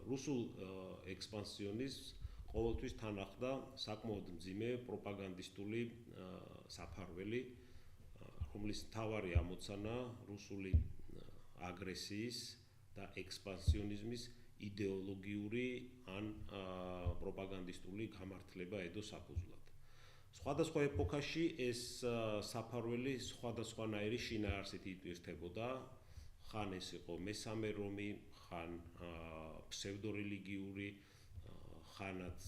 რუსულ ექსპანსიონიზმს ყოველთვის თან ახლდა საკმაოდ მძიმე პროპაგანდისტული საფარველი, რომლის მთავარი ამოცანა რუსული აგრესიის და ექსპანსიონიზმის იდეოლოგიური ან პროპაგანდისტული გამართლება ედო საფუძვლად. სხვადასხვა ეპოქაში ეს საფარველი სხვადასხვანაირი შინაარსით იტვირთებოდა, ხან ეს იყო მესამე რომი, ხან ფსევდორელიგიური, ხანაც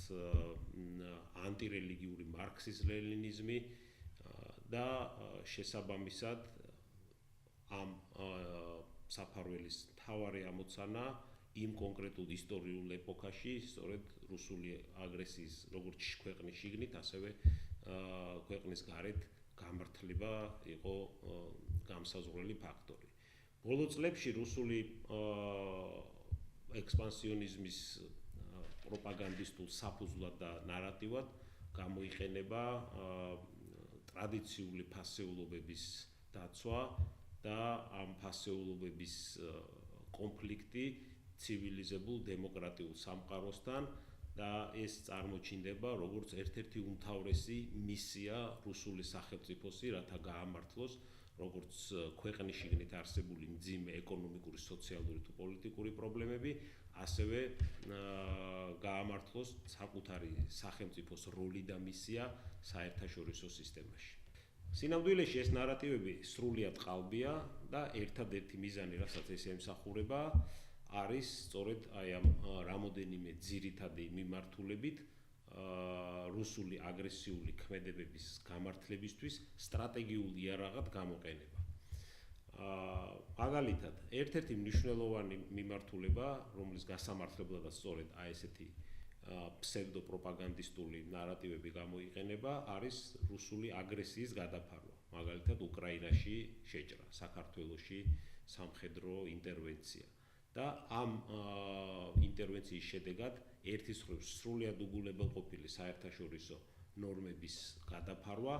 ანტირელიგიური მარქსიზმ-ლენინიზმი და შესაბამისად ამ საფარველის მთავარი ამოცანა იმ კონკრეტულ ისტორიულ ეპოქაში, სწორედ რუსული აგრესიის როგორც ქვეყნის შიგნით, ასევე ქვეყნის გარეთ გამართლება იყო გამსაზღვრელი ფაქტორი. ბოლო წლებში რუსული ექსპანსიონიზმის პროპაგანდისტულ საფუძვლად და ნარატივად გამოიყენება ტრადიციული ფასეულობების დაცვა და ამ ფასეულობების კონფლიქტი ცივილიზებულ დემოკრატიულ სამყაროსთან და ეს წარმოჩინდება როგორც ერთ-ერთი უმთავრესი მისია რუსული სახელმწიფოსი, რათა გაამართლოს როგორც ქვეყნის შიგნით არსებული მძიმე ეკონომიკური, სოციალური თუ პოლიტიკური პრობლემები, ასევე გაამართლოს საკუთარი სახელმწიფოს როლი და მისია საერთაშორისო სისტემაში. სინამდვილეში ეს ნარატივები სრულიად ყალბია და ერთადერთი მიზანი, რასაც ეს ემსახურება, არის სწორედ აი ამ რამოდენიმე ძირითადი მიმართულებით რუსული აგრესიული ქმედებების გამართლებისთვის სტრატეგიულ იარაღად გამოყენება. მაგალითად, ერთ-ერთი მნიშვნელოვანი მიმართულება, რომლის გასამართლებლადაც სწორედ აი ესეთი ფსევდოპროპაგანდისტული ნარატივები გამოიყენება, არის რუსული აგრესიის გადაფარვა. მაგალითად, უკრაინაში შეჭრა, საქართველოში სამხედრო ინტერვენცია. და ამ ინტერვენციის შედეგად ერთის მხრივ სრულიად უგულებელყოფილი საერთაშორისო ნორმების გადაფარვა,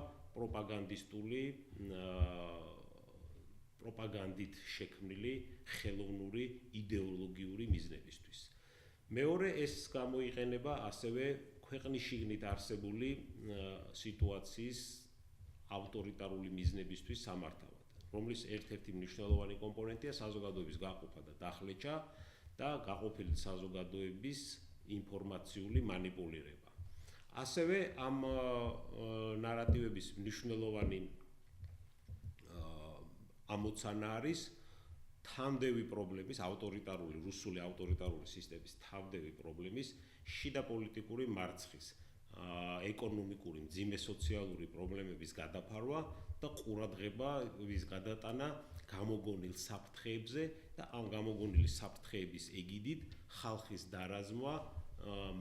პროპაგანდით შექმნილი ხელოვნური იდეოლოგიური მიზნებისთვის. მეორე ეს გამოიყენება ასევე ქვეყნის შიგნით არსებული სიტუაციის ავტორიტარული მიზნებისთვის სამართავად, რომლის ერთ-ერთი მნიშვნელოვანი კომპონენტია საზოგადოების გაყოფა და დახლეჭა და გაყოფილი საზოგადოების ინფორმაციული მანიპულირება. ასევე ამ ნარატივების მნიშვნელოვანი ამოცანა არის თავდევი პრობლემის, რუსული ავტორიტარული სისტემის თავდევი პრობლემის შიდა პოლიტიკური მარცხის, ეკონომიკური, მძიმე სოციალური პრობლემების გადაფარვა და ყურადღების გადატანა გამოგონილ საფრთხეებზე და ამ გამოგონილი საფრთხეების ეგიდით ხალხის დარაზმვა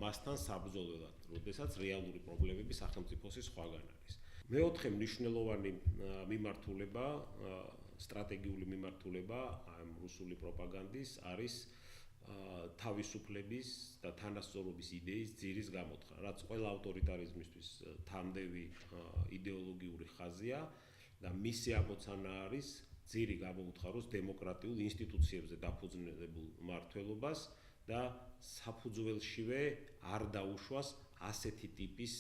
მასთან საბრძოლველად, როდესაც რეალური პრობლემები სახელმწიფოსი სხვაგან არის. მეოთხე მნიშვნელოვანი მიმართულება, სტრატეგიული მიმართულება ამ რუსული პროპაგანდის არის თავისუფლების და თანასწორობის იდეის ძირის გამოთხრა, რაც ყველა ავტორიტარიზმისთვის თამდევი იდეოლოგიური ხაზია და მისი ამოცანა არის ძირი გამოუთხაროს დემოკრატიულ ინსტიტუციებზე დაფუძნებულ მმართველობას და საფუძველშივე არ დაუშვას ასეთი ტიპის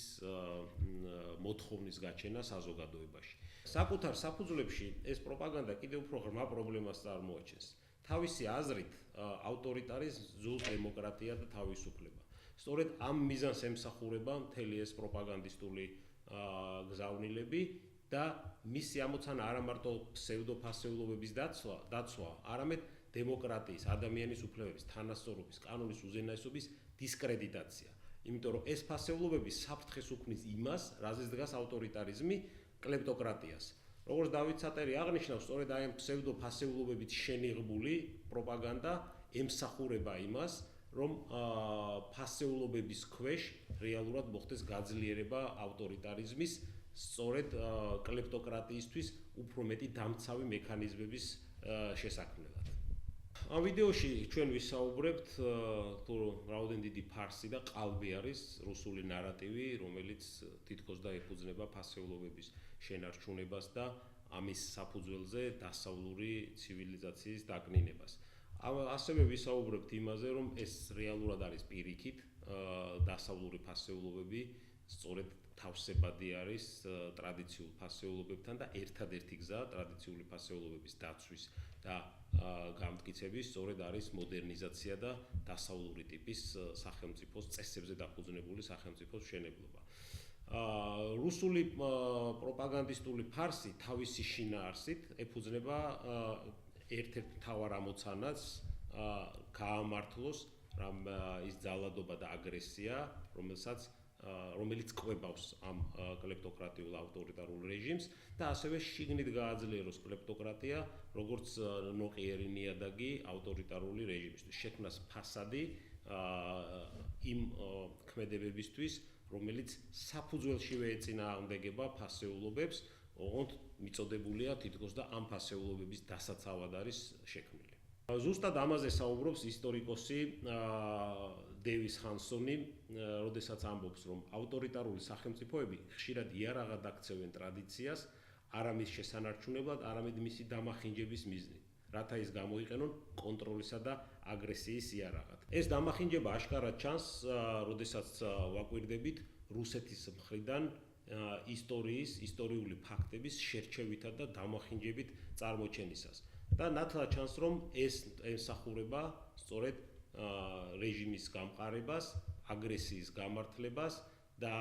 მოთხოვნის გაჩენა საზოგადოებაში. საკუთარ საფუძვლებში ეს პროპაგანდა კიდევ უფრო ღრმა პრობლემას წარმოაჩენს. თავისი აზრით ავტორიტარიზმს ზუსტ დემოკრატია და თავისუფლება. სწორედ ამ მიზანს ემსახურება მთელი ეს პროპაგანდისტული გზავნილები და მისი ამოცანა არა მარტო ფსევდოფასეულობების დაცვა, არამედ დემოკრატიის, ადამიანის უფლებების, თანასწორობის, კანონის უზენაესობის დისკრედიტაცია. იმიტომ რომ ეს ფასეულობები საფრთხეს უქმნის იმას, რაზეც დგას ავტორიტარიზმი, კლეპტოკრატიას. როგორც დავით სატერი აღნიშნავს, სწორედ აი ამ ფსევდოფასეულობებით შენიღბული პროპაგანდა ემსახურება იმას, რომ ფასეულობების ქვეშ რეალურად მოხდეს გაძლიერება ავტორიტარიზმის, სწორედ კლეპტოკრატიისთვის უფრო მეტი დამცავი მექანიზმების შესაქმნელად. ამ ვიდეოში ჩვენ ვისაუბრებთ, თუ რაოდენ დიდი ფარსი და ყალბი არის რუსული ნარატივი, რომელიც თითქოს დაეფუძნება ფასეულობების შენარჩუნებას და ამის საფუძველზე დასავლური ცივილიზაციის დაკნინებას. ასევე ვისაუბრებთ იმაზე, რომ ეს რეალურად არის პირიქით, დასავლური ფასეულობები სწორედ თავსებადი არის ტრადიციულ ფასეულობებთან და ერთადერთი გზა ტრადიციული ფასეულობების დაცვის და გამტკიცების სწორედ არის მოდერნიზაცია და დასავლური ტიპის სახელმწიფოს წესებზე დაფუძნებული სახელმწიფოს მშენებლობა. რუსული პროპაგანდისტული ფარსი თავისი შინაარსით ეფუძნება ერთ-ერთ მთავარ ამოცანას გაამართლოს ის ძალადობა და აგრესია, რომელიც კვებავს ამ კლეპტოკრატიულ ავტორიტარულ რეჟიმს და ასევე შიგნით გააძლიეროს კლეპტოკრატია, როგორც ნოყიერი ნიადაგი ავტორიტარული რეჟიმისთვის. შექმნას ფასადი იმ ქმედებებისთვის, რომელიც საფუძველშივე ეწინააღმდეგება ფასეულობებს, ოღონდ მიწოდებულია თითქოს და ამ ფასეულობების დასაცავად არის შექმნილი. ზუსტად ამაზე საუბრობს ისტორიკოსი დევის ჰანსონი, როდესაც ამბობს, რომ ავტორიტარული სახელმწიფოები ხშირად იარაღად აქცევენ ტრადიციას, არა მის შესანარჩუნებლად, არამედ მისი დამახინჯების მიზნით, რათა ის გამოიყენონ კონტროლისა და აგრესიის იარაღად. ეს დამახინჯება აშკარად ჩანს, როდესაც ვაკვირდებით რუსეთის მხრიდან ისტორიული ფაქტების შერჩევითა და დამახინჯებით წარმოჩენისას. და ნათლად ჩანს, რომ ეს ემსახურება სწორედ რეჟიმის გამყარებას, აგრესიის გამართლებას და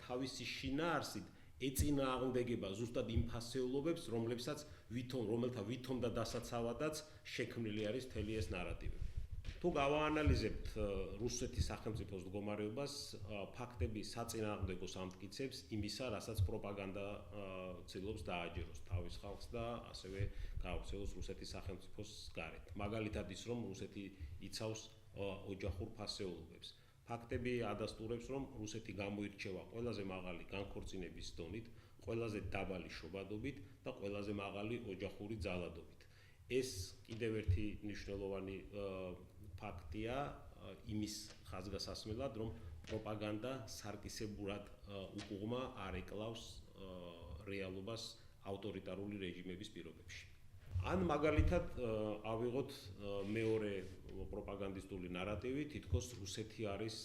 თავისი შინაარსით ეწინააღმდეგება ზუსტად იმ ფასეულობებს, რომელთა ვითომ და დასაცავადაც შექმნილი არის მთელი ეს ნარატივი. თუ გავაანალიზებთ რუსეთის სახელმწიფოს მდგომარეობას, ფაქტები საწინააღმდეგოს ამტკიცებს იმისა, რასაც პროპაგანდა ცდილობს დააჯეროს თავის ხალხს და ასევე გაავრცელოს რუსეთის სახელმწიფოს გარეთ. მაგალითად ის, რომ რუსეთი იცავს ოჯახურ ფასეულობებს. ფაქტები ადასტურებს, რომ რუსეთი გამოირჩევა ყველაზე მაღალი განქორწინების დონით, ყველაზე დაბალი შობადობით და ყველაზე მაღალი ოჯახური ძალადობით. ეს კიდევ ერთი მნიშვნელოვანი ფაქტია იმის ხაზგასასმელად, რომ პროპაგანდა სარკისებურად უკუღმა არ ეკლავს რეალობას ავტორიტარული რეჟიმების პირობებში. ან მაგალითად ავიღოთ მეორე პროპაგანდისტული ნარატივი, თითქოს რუსეთი არის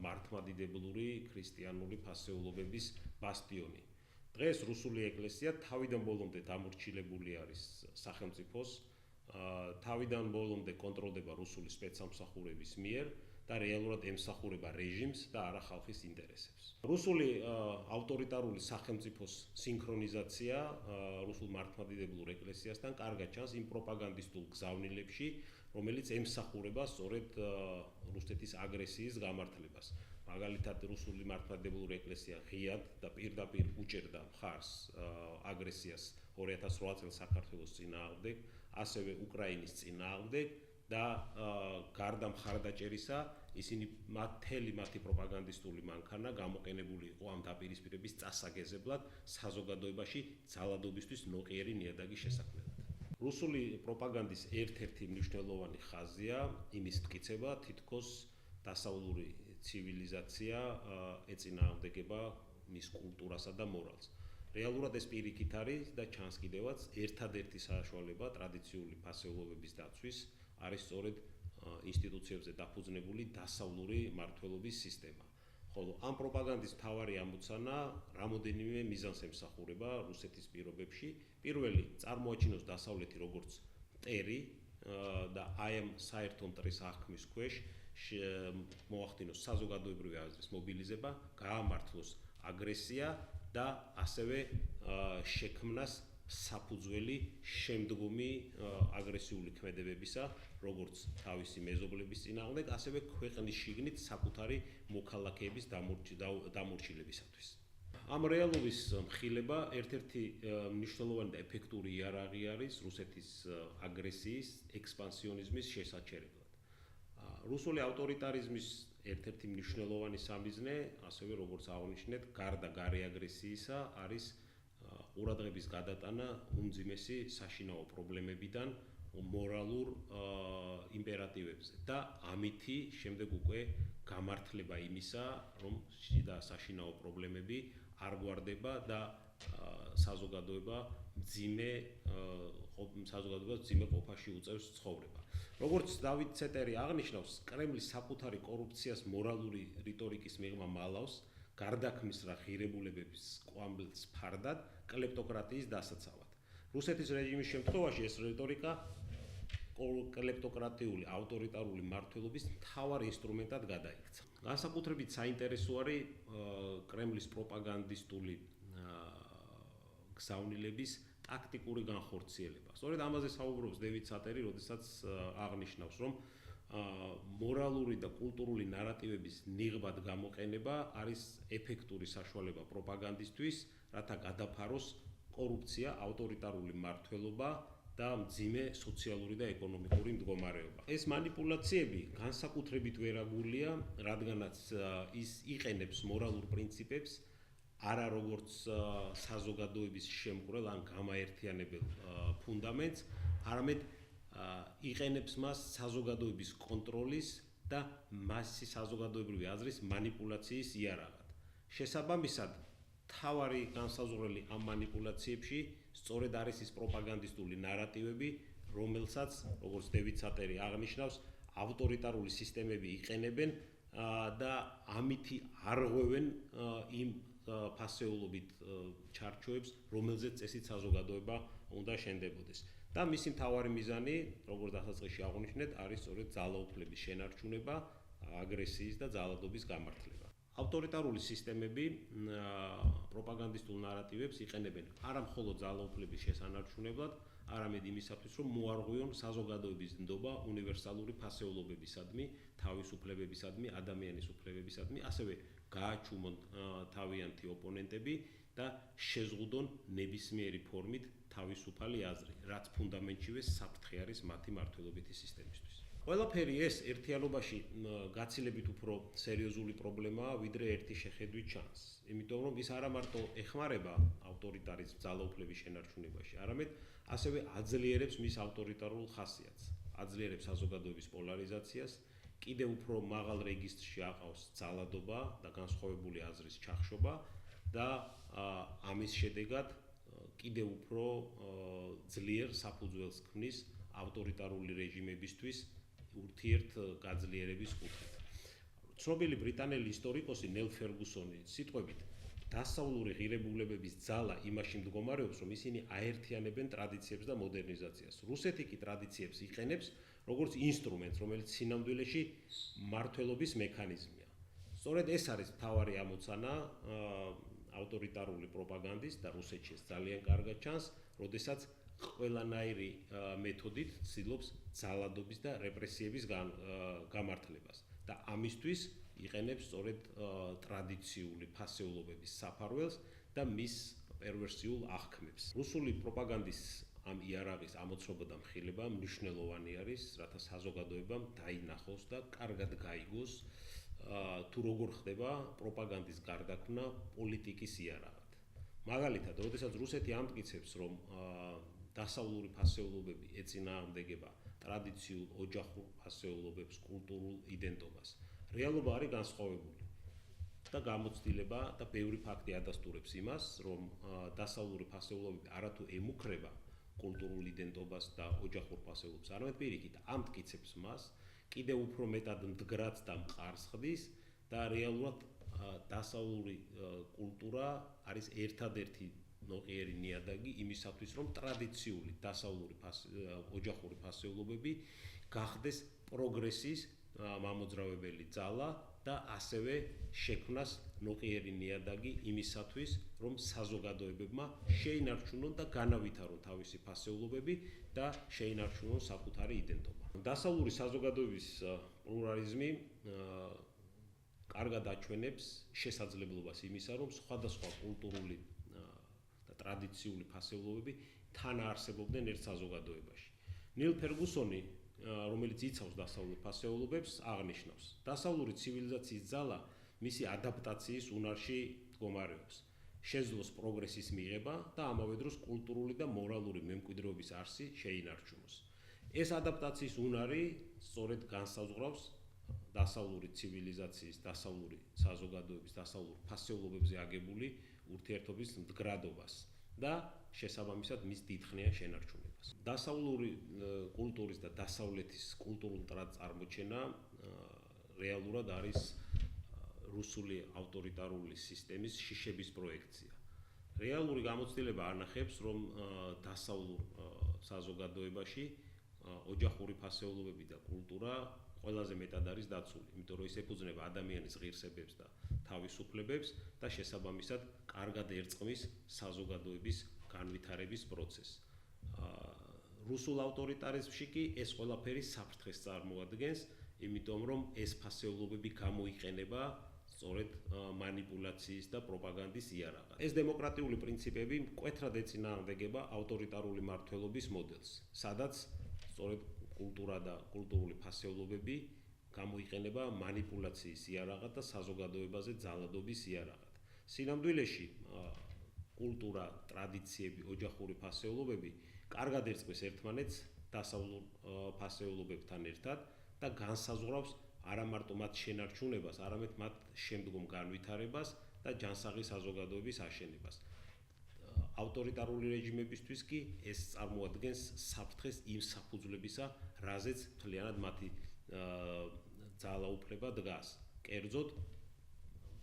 მართლმადიდებლური ქრისტიანული ფასეულობების ბასტიონი. დღეს რუსული ეკლესია თავიდან ბოლომდე დამორჩილებული არის სახელმწიფოს, თავიდან ბოლომდე კონტროლდება რუსული სპეცსამსახურების მიერ და რეალურად ემსახურება რეჟიმს და არა ხალხის ინტერესებს. რუსული ავტორიტარული სახელმწიფოს სინქრონიზაცია რუსულ მართლმადიდებლურ ეკლესიასთან კარგად ჩანს იმ პროპაგანდისტულ გზავნილებში, რომელიც ემსახურება სწორედ რუსეთის აგრესიის გამართლებას. მაგალითად, რუსული მართლმადიდებლური ეკლესია ღიად და პირდაპირ უჭერდა მხარს აგრესიას 2008 წელს საქართველოს წინააღმდეგ, ასევე უკრაინის წინააღმდეგ და გარდა მხარდაჭერისა, ისინი მთელი მათი პროპაგანდისტული მანქანა გამოყენებული იყო ამ დაპირისპირების წასაგეზებლად საზოგადოებაში ძალადობისთვის ნოყიერი ნიადაგის შესაქმნელად. რუსული პროპაგანდის ერთ-ერთი მნიშვნელოვანი ხაზია იმის მტკიცება, თითქოს დასავლური ცივილიზაცია ეწინააღმდეგება მის კულტურასა და მორალს. რეალურად ეს პირიქით არის და ჩანს კიდევაც ერთადერთი საშუალება ტრადიციული ფასეულობების დაცვის არის სწორედ ინსტიტუციებზე დაფუძნებული დასავლური მმართველობის სისტემა. ხოლო ამ პროპაგანდის მთავარი ამოცანა რამოდენიმე მიზანს ემსახურება რუსეთის პირობებში. პირველი, წარმოაჩინოს დასავლეთი როგორც მტერი და აი ამ საერთო მტრის აღქმის ქვეშ მოახდინოს საზოგადოებრივი აზრის მობილიზება, გაამართლოს აგრესია და ასევე შექმნას საფუძველი შემდგომი აგრესიული ქმედებებისა, როგორც თავისი მეზობლების წინააღმდეგ, ასევე ქვეყნის შიგნით საკუთარი მოქალაქეების დამორჩილებისათვის. ამ რეალობის მხილება ერთ-ერთი მნიშვნელოვანი და ეფექტური იარაღი არის რუსეთის აგრესიის, ექსპანსიონიზმის შესაჩერებლად. რუსული ავტორიტარიზმის ერთ-ერთი მნიშვნელოვანი სამიზნე, ასევე როგორც აღნიშნეთ, გარდა გარე აგრესიისა, არის ყურადღების გადატანა უმძიმესი საშინაო პრობლემებიდან მორალურ იმპერატივებზე და ამითი შემდეგ უკვე გამართლება იმისა, რომ შიდა საშინაო პრობლემები არ გვარდება და საზოგადოება მძიმე საზოგადოებას ძიმე ყოფაში უწევს ცხოვრება. Როგორც დავით ცეტერი აღნიშნავს, კრემლი საკუთარი კორუფციას მორალური რიტორიკის მიღმა მალავს, გარდაქმნის რა ღირებულებების კვამლს ფარდად, კლეპტოკრატიის დასაცავად. რუსეთის რეჟიმის შემთხვევაში ეს რიტორიკა კლეპტოკრატიული ავტორიტარული მმართველობის მთავარ ინსტრუმენტად გადაიქცა. განსაკუთრებით საინტერესო არის კრემლის პროპაგანდისტული გზავნილების ტაქტიკური განხორციელება. სწორედ ამაზე საუბრობს დევიდ სატერი, როდესაც აღნიშნავს, რომ მორალური და კულტურული ნარატივების ნიღბად გამოყენება არის ეფექტური საშუალება პროპაგანდისტვის, რათა გადაფაროს კორუფცია, ავტორიტარული მმართველობა და მძიმე სოციალური და ეკონომიკური მდგომარეობა. ეს манипуляციები განსაკუთრებით ვერაგულია, რადგანაც ის იყენებს მორალურ პრინციპებს არა როგორც საზოგადოების შემკვრელ ან გამაერთიანებელ ფუნდამენტს, არამედ იყენებს მას საზოგადოების კონტროლის და მასი საზოგადოებრივი აზრის манипуляციის იარაღად. შესაბამისად, მთავარი განსაზღვრელი ამ манипуляციებში სწორედ არის ის პროპაგანდისტული ნარატივები, რომელსაც, როგორც დევიდ სატერი აღნიშნავს, ავტორიტარული სისტემები იყენებენ და ამითი არღვევენ იმ ფასეულობით ჩარჩოებს, რომელზეც წესით საზოგადოება უნდა შენდებოდეს. და მისი მთავარი მიზანი, როგორც დასაწყისში აღვნიშნეთ, არის სწორედ ძალაუფლების შენარჩუნება, აგრესიის და ძალადობის გამართლება. ავტორიტარული სისტემები პროპაგანდისტულ ნარატივებს იყენებენ არა მხოლოდ ძალაუფლების შესანარჩუნებლად, არამედ იმისათვის, რომ მოარღვიონ საზოგადოების ნდობა უნივერსალური ფასეულობებისადმი, თავისუფლებებისადმი, ადამიანის უფლებებისადმი, ასევე გააჩუმონ თავიანთი ოპონენტები და შეზღუდონ ნებისმიერი ფორმით თავისუფალი აზრი, რაც ფუნდამენტშივე საფრთხე არის მათი მმართველობითი სისტემისთვის. ყველაფერი ეს ერთიანობაში გაცილებით უფრო სერიოზული პრობლემაა, ვიდრე ერთი შეხედვით ჩანს. იმიტომ რომ ის არა მარტო ეხმარება ავტორიტარიზმ ძალაუფლების შენარჩუნებაში, არამედ ასევე აძლიერებს მის ავტორიტარულ ხასიათს, აძლიერებს საზოგადოების პოლარიზაციას, კიდევ უფრო მაღალ რეგისტრში აყავს ძალადობა და განსხვავებული აზრის ჩახშობა და ამის შედეგად კიდევ უფრო ძლიერ საფუძველს ქმნის ავტორიტარული რეჟიმებისთვის ურთიერთ გაძლიერების კუთხით. ცნობილი ბრიტანელი ისტორიკოსი ნელ ფერგუსონი სიტყვებით, დასავლური ღირებულებების ძალა იმაში მდგომარეობს, რომ ისინი აერთიანებენ ტრადიციებს და მოდერნიზაციას. რუსეთი კი ტრადიციებს იყენებს როგორც ინსტრუმენტს, რომელიც სინამდვილეში მმართველობის მექანიზმია. სწორედ ეს არის მთავარი ამოცანა ავტორიტარული პროპაგანდის და რუსეთში ეს ძალიან კარგად ჩანს, როდესაც ყველანაირი მეთოდით ცდილობს ძალადობის და რეპრესიების გამართლებას და ამისთვის იყენებს სწორედ ტრადიციული ფასეულობების საფარველს და მის პერვერსიულ აღქმებს. რუსული პროპაგანდის ამ იარაღის ამოცნობა და მხილება მნიშვნელოვანი არის, რათა საზოგადოებამ დაინახოს და კარგად გაიგოს თუ როგორ ხდება პროპაგანდის გარდაქმნა პოლიტიკის იარაღად. მაგალითად, როდესაც რუსეთი ამტკიცებს, რომ დასავლური ფასეულობები ეწინააღმდეგება ტრადიციულ ოჯახურ ფასეულობებს, კულტურულ იდენტობას, რეალობა არის განსხვავებული და გამოცდილება და ბევრი ფაქტი ადასტურებს იმას, რომ დასავლური ფასეულობები არათუ ემუქრება კულტურულ იდენტობას და ოჯახურ ფასეულობებს, არამედ პირიქით ამტკიცებს მას, კიდევ უფრო მეტად მდგრად და მყარს ხდის და რეალურად დასავლური კულტურა არის ერთადერთი ნოყიერი ნიადაგი იმისათვის, რომ ტრადიციული დასავლური ოჯახური ფასეულობები გახდეს პროგრესის მამოძრავებელი ძალა და ასევე შექმნას ნოყიერი ნიადაგი იმისათვის, რომ საზოგადოებებმა შეინარჩუნონ და განავითარონ თავისი ფასეულობები და შეინარჩუნონ საკუთარი იდენტობა. დასავლური საზოგადოების პლურალიზმი კარგად აჩვენებს შესაძლებლობას იმისა, რომ სხვადასხვა კულტურული და ტრადიციული ფასეულობები თანაარსებობდნენ ერთ საზოგადოებაში. ნილ ფერგუსონი, რომელიც იცავს დასავლურ ფასეულობებს, აღნიშნავს, დასავლური ცივილიზაციის ძალა მისი ადაპტაციის უნარში მდგომარეობს. შეძლოს პროგრესის მიღება და ამავე დროს კულტურული და მორალური მემკვიდრეობის არსი შეინარჩუნოს. ეს ადაპტაციის უნარი სწორედ განსაზღვრავს დასავლური ცივილიზაციის, დასავლური საზოგადოების, დასავლურ ფასეულობებზე აგებული ურთიერთობის მდგრადობას და შესაბამისად მის დიდხნიან შენარჩუნებას. განვითარებას. დასავლური კულტურის და დასავლეთის კულტურულ წარმოჩენა რეალურად არის რუსული ავტორიტარული სისტემის შიშების პროექცია. რეალური გამოცდილება ანახებს, რომ დასავლურ საზოგადოებაში ოჯახური ფასეულობები და კულტურა ყველაზე მეტად არის დაცული, იმიტომ რომ ის ეფუძნება ადამიანის ღირსებებს და თავისუფლებებს და შესაბამისად კარგად ერწყმის საზოგადოების განვითარების პროცესს. რუსულ ავტორიტარიზმში კი ეს ყველაფერი საფრთხეს წარმოადგენს, იმიტომ რომ ეს ფასეულობები გამოიყენება სწორედ მანიპულაციის და პროპაგანდის იარაღად. ეს დემოკრატიული პრინციპები მკვეთრად ეწინააღმდეგება ავტორიტარული მმართველობის მოდელს, სადაც სწორედ კულტურა და კულტურული ფასეულობები გამოიყენება მანიპულაციის იარაღად და საზოგადოებაზე ძალადობის იარაღად. სინამდვილეში კულტურა, ტრადიციები, ოჯახური ფასეულობები კარგად ერწყმის ერთმანეთს დასავლურ ფასეულობებთან ერთად და განსაზღვრავს არა მარტო მათ შენარჩუნებას, არამედ მათ შემდგომ განვითარებას და ჯანსაღი საზოგადოების აშენებას. ავტორიტარული რეჟიმებისთვის კი ეს წარმოადგენს საფრთხეს იმ საფუძვლებისა, რაზეც მთლიანად მათი ძალაუფლება დგას. კერძოდ,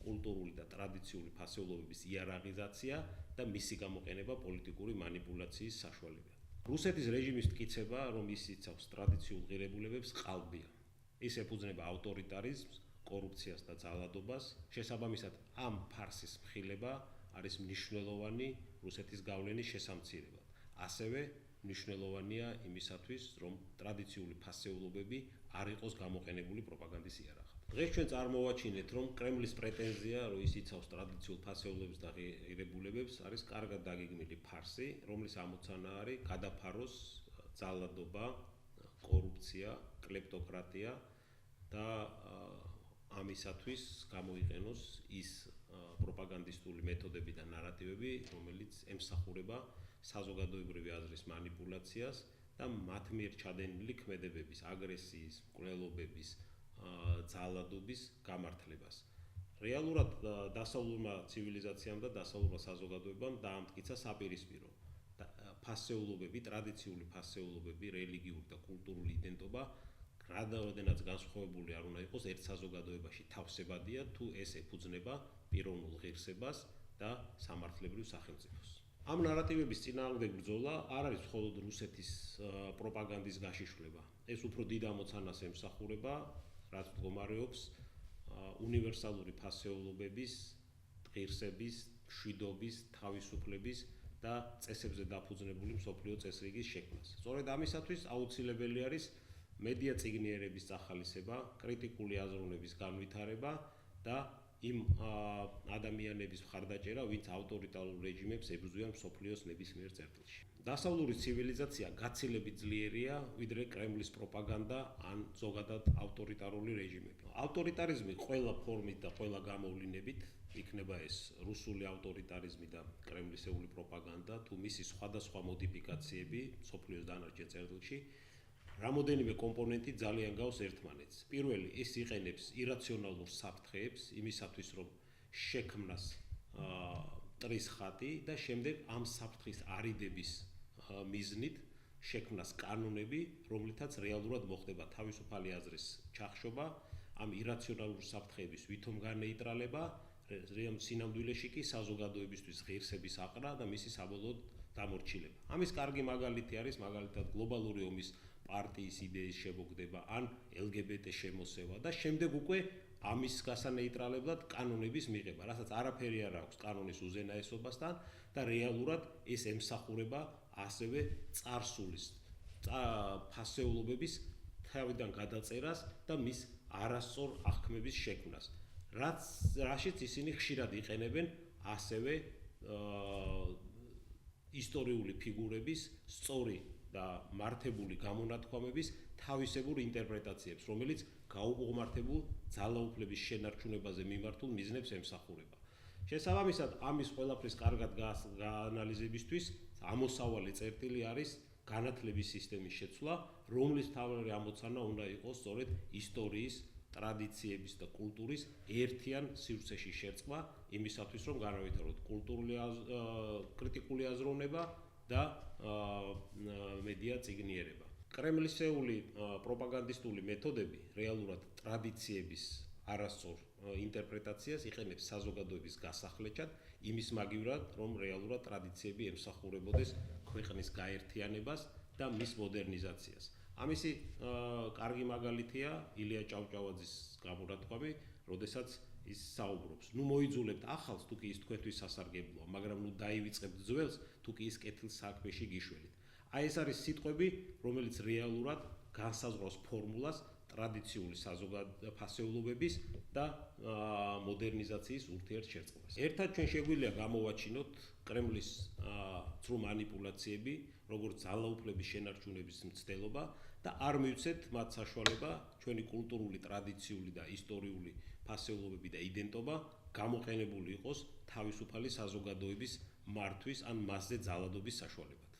კულტურული და ტრადიციული ფასეულობების იარაღიზაცია და მისი გამოყენება პოლიტიკური მანიპულაციის საშუალებად. რუსეთის რეჟიმის მტკიცება, რომ ის იცავს ტრადიციულ ღირებულებებს, ყალბია. ის ეფუძნება ავტორიტარიზმს, კორუფციას და ძალადობას. შესაბამისად, ამ ფარსის მხილება არის მნიშვნელოვანი რუსეთის გავლენის შესამცირებლად. ასევე მნიშვნელოვანია იმისათვის, რომ ტრადიციული ფასეულობები არ იყოს გამოყენებული პროპაგანდის იარაღად. დღეს ჩვენ წარმოვაჩინეთ, რომ კრემლის პრეტენზია, რომ ის იცავს ტრადიციულ ფასეულობებს და ღირებულებებს, არის კარგად დაგეგმილი ფარსი, რომლის ამოცანა არის გადაფაროს ძალადობა, კორუფცია, კლეპტოკრატია და ამისათვის გამოიყენოს ის პროპაგანდისტული მეთოდები და ნარატივები, რომელიც ემსახურება საზოგადოებრივი აზრის მანიპულაციას და მათ მიერ ჩადენილი ქმედებების, აგრესიის, მკვლელობების, ძალადობის გამართლებას. რეალურად დასავლურმა ცივილიზაციამ და დასავლურმა საზოგადოებამ დაამტკიცა საპირისპირო ფასეულობები, ტრადიციული ფასეულობები, რელიგიური და კულტურული იდენტობა რადგანაც განსხვავებული არ უნდა იყოს ერთ საზოგადოებაში თავსებადია, თუ ეს ეფუძნება პიროვნულ ღირსებას და სამართლებრივ სახელმწიფოს. ამ ნარატივების წინააღმდეგ ბრძოლა არ არის მხოლოდ რუსეთის პროპაგანდის გაშიშვლება. ეს უფრო დიდ ამოცანას ემსახურება, რაც მდგომარეობს უნივერსალური ფასეულობების, ღირსების, მშვიდობის, თავისუფლების და წესებზე დაფუძნებული მსოფლიო წესრიგის შექმნას. სწორედ ამისათვის აუცილებელი არის მედია წიგნიერების წახალისება, კრიტიკული აზროვნების განვითარება და იმ ადამიანების მხარდაჭერა, ვინც ავტორიტარულ რეჟიმებს ებრძვიან მსოფლიოს ნებისმიერ წერტილში. დასავლური ცივილიზაცია გაცილებით ძლიერია, ვიდრე კრემლის პროპაგანდა ან ზოგადად ავტორიტარული რეჟიმები. ავტორიტარიზმი ყველა ფორმით და ყველა გამოვლინებით, იქნება ეს რუსული ავტორიტარიზმი და კრემლისეული პროპაგანდა, თუ მისი სხვადასხვა მოდიფიკაციები მსოფლიოს დანარჩენ წერტილში, რამოდენიმე კომპონენტი ძალიან გავს ერთმანეთს. პირველი, ის იყენებს ირაციონალურ საფრთხეებს იმისათვის, რომ შექმნას მტრის ხატი და შემდეგ ამ საფრთხის არიდების მიზნით შექმნას კანონები, რომლითაც რეალურად მოხდება თავისუფალი აზრის ჩახშობა, ამ ირაციონალურ საფრთხეების ვითომ განეიტრალება, სინამდვილეში კი საზოგადოებისთვის ღირსების აყრა და მისი საბოლოოდ დამორჩილება. ამის კარგი მაგალითი არის მაგალითად გლობალური ომის პარტიის იდეის შემოგდება ან LGBT შემოსევა და შემდეგ უკვე ამის გასანეიტრალებლად კანონების მიღება, რასაც არაფერი არ აქვს კანონის უზენაესობასთან და რეალურად ეს ემსახურება ასევე წარსულის ფასეულობების თავიდან გადაწერას და მის არასწორ აღქმების შექმნას. რაშიც ისინი ხშირად იყენებენ ასევე ისტორიული ფიგურების სწორი და მართებული გამონათქვამების თავისებურ ინტერპრეტაციებს, რომელიც გაუმართებულ ძალაუფლების შენარჩუნებაზე მიმართულ მიზნებს ემსახურება. შესაბამისად, ამის ყველაფრის კარგად გაანალიზებისთვის ამოსავალი წერტილი არის განათლების სისტემის შეცვლა, რომლის მთავარი ამოცანა უნდა იყოს სწორედ ისტორიის, ტრადიციების და კულტურის ერთიან სივრცეში შერწყმა, იმისათვის, რომ განავითაროთ კრიტიკული აზროვნება და მედია წიგნიერება. კრემლისეული პროპაგანდისტული მეთოდები რეალურად ტრადიციების არასწორ ინტერპრეტაციას იყენებს საზოგადოების გასახლეჩად, იმის მაგივრად, რომ რეალურად ტრადიციები ემსახურებოდეს ქვეყნის გაერთიანებას და მის მოდერნიზაციას. ამისი კარგი მაგალითია ილია ჭავჭავაძის გამორათქვამი, როდესაც ის საუბრობს. ნუ მოიძულებთ ახალს, თუ კი ის თქვენთვის სასარგებლოა, მაგრამ ნუ დაივიწყებთ ძველს, თუ კი ის კეთილ საქმეში გიშველით. აი ეს არის სიტყვები, რომელიც რეალურად განსაზღვრავს ფორმულას ტრადიციული საზოგადოებების და მოდერნიზაციის ურთიერთშერწყმას. ერთად ჩვენ შეგვიძლია გამოვაჩინოთ კრემლის ცრუ მანიპულაციები, როგორც ძალაუფლების შენარჩუნების მცდელობა და არ მივცეთ მათ საშუალება ჩვენი კულტურული, ტრადიციული და ისტორიული ფასეულობები და იდენტობა გამოყენებული იყოს თავისუფალი საზოგადოების მართვის ან მასზე ძალადობის საშუალებად.